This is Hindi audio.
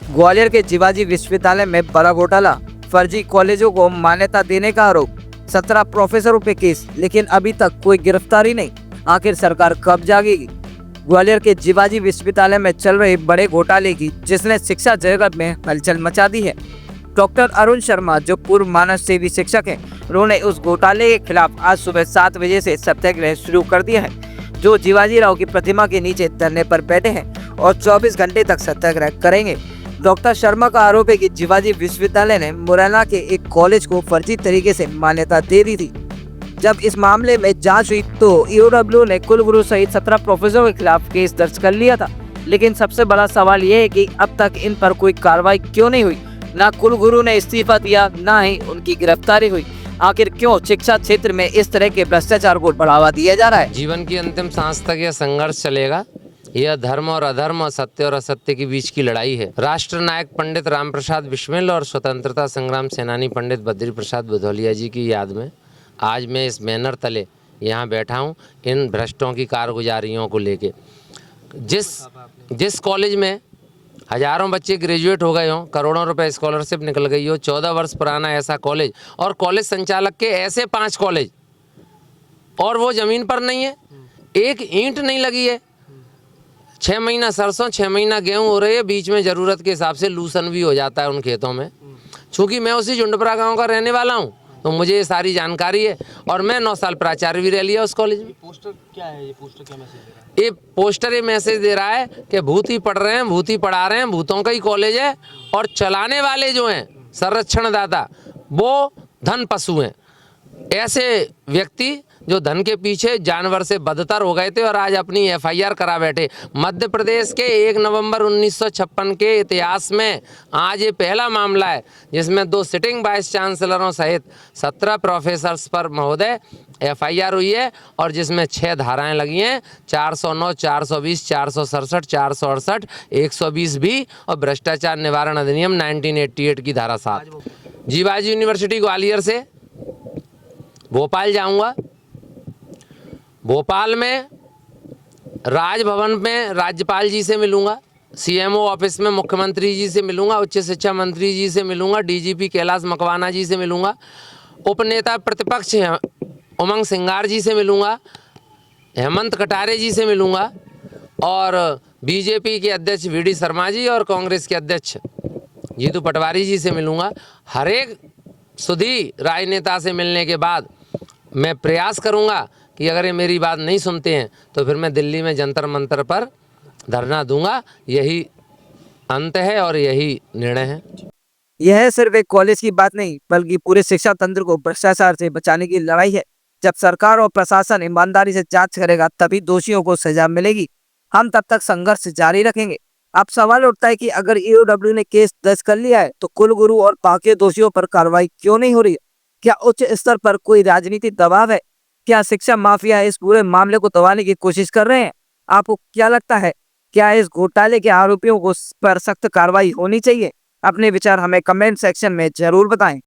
ग्वालियर के शिवाजी विश्वविद्यालय में बड़ा घोटाला, फर्जी कॉलेजों को मान्यता देने का आरोप, 17 प्रोफेसरों पे केस, लेकिन अभी तक कोई गिरफ्तारी नहीं। आखिर सरकार कब जागेगी? ग्वालियर के शिवाजी विश्वविद्यालय में चल रहे बड़े घोटाले की जिसने शिक्षा जगत में हलचल मचा दी है। डॉक्टर अरुण शर्मा, जो पूर्व मानव सेवी शिक्षक हैं, उन्होंने उस घोटाले के खिलाफ आज सुबह 7 बजे से सत्याग्रह शुरू कर दिया है। जो शिवाजी राव की प्रतिमा के नीचे धरने पर बैठे हैं और 24 घंटे तक सत्याग्रह करेंगे। डॉक्टर शर्मा का आरोप है कि शिवाजी विश्वविद्यालय ने मुरैना के एक कॉलेज को फर्जी तरीके से मान्यता दे दी थी। जब इस मामले में जांच हुई तो ईओडब्ल्यू ने कुलगुरु सहित 17 प्रोफेसरों के खिलाफ केस दर्ज कर लिया था। लेकिन सबसे बड़ा सवाल यह है कि अब तक इन पर कोई कार्रवाई क्यों नहीं हुई? ना कुलगुरु ने इस्तीफा दिया, ना ही उनकी गिरफ्तारी हुई। आखिर क्यों शिक्षा क्षेत्र में इस तरह के भ्रष्टाचार को बढ़ावा दिया जा रहा है? जीवन की अंतिम सांस तक यह संघर्ष चलेगा। यह धर्म और अधर्म और सत्य और असत्य के बीच की लड़ाई है। राष्ट्र नायक पंडित रामप्रसाद बिस्मिल और स्वतंत्रता संग्राम सेनानी पंडित बद्री प्रसाद बुधौलिया जी की याद में आज मैं इस बैनर तले यहाँ बैठा हूँ, इन भ्रष्टों की कारगुजारियों को लेके। जिस कॉलेज में हजारों बच्चे ग्रेजुएट हो गए हों, करोड़ों रुपए स्कॉलरशिप निकल गई हो, 14 वर्ष पुराना ऐसा कॉलेज और कॉलेज संचालक के ऐसे 5 कॉलेज, और वो ज़मीन पर नहीं है, एक ईंट नहीं लगी है। 6 महीना सरसों, 6 महीना गेहूँ हो रही है, बीच में ज़रूरत के हिसाब से लूसन भी हो जाता है उन खेतों में। चूँकि मैं उसी झुंडपुरा गांव का रहने वाला हूँ तो मुझे ये सारी जानकारी है, और मैं 9 साल प्राचार्य भी रह लिया उस कॉलेज में। पोस्टर क्या है? ये पोस्टर क्या मैसेज दे रहा है? ये पोस्टर ये मैसेज दे रहा है कि भूत ही पढ़ रहे हैं, भूत ही पढ़ा रहे हैं, भूतों का ही कॉलेज है, और चलाने वाले जो हैं संरक्षण दाता वो धन पशु हैं। ऐसे व्यक्ति जो धन के पीछे जानवर से बदतर हो गए थे और आज अपनी एफआईआर करा बैठे। मध्य प्रदेश के 1 नवंबर 1956 के इतिहास में आज ये पहला मामला है जिसमें 2 सिटिंग वाइस चांसलरों सहित 17 प्रोफेसर्स पर महोदय एफआईआर हुई है, और जिसमें 6 धाराएं लगी हैं, 409, 420, 467, 468, 120 भी, और भ्रष्टाचार निवारण अधिनियम 1988 की धारा 7। शिवाजी यूनिवर्सिटी ग्वालियर से भोपाल जाऊंगा। भोपाल में राजभवन में राज्यपाल जी से मिलूंगा, सीएमओ ऑफिस में मुख्यमंत्री जी से मिलूंगा, उच्च शिक्षा मंत्री जी से मिलूंगा, डीजीपी कैलाश मकवाना जी से मिलूंगा, उपनेता प्रतिपक्ष उमंग सिंगार जी से मिलूंगा, हेमंत कटारे जी से मिलूंगा, और बीजेपी के अध्यक्ष वीडी शर्मा जी और कांग्रेस के अध्यक्ष जीतू पटवारी जी से मिलूंगा। हर एक सुधी राजनेता से मिलने के बाद मैं प्रयास करूंगा कि अगर ये मेरी बात नहीं सुनते हैं तो फिर मैं दिल्ली में जंतर मंतर पर धरना दूंगा। यही अंत है और यही निर्णय है। यह सिर्फ एक कॉलेज की बात नहीं बल्कि पूरे शिक्षा तंत्र को भ्रष्टाचार से बचाने की लड़ाई है। जब सरकार और प्रशासन ईमानदारी से जांच करेगा तभी दोषियों को सजा मिलेगी। हम तब तक संघर्ष जारी रखेंगे। अब सवाल उठता है कि अगर ईओडब्ल्यू ने केस दर्ज कर लिया है तो कुलगुरु और बाकी दोषियों पर कार्रवाई क्यों नहीं हो रही है? क्या उच्च स्तर पर कोई राजनीतिक दबाव है? क्या शिक्षा माफिया इस पूरे मामले को दबाने की कोशिश कर रहे हैं? आपको क्या लगता है, क्या इस घोटाले के आरोपियों को पर सख्त कार्रवाई होनी चाहिए? अपने विचार हमें कमेंट सेक्शन में जरूर बताएं।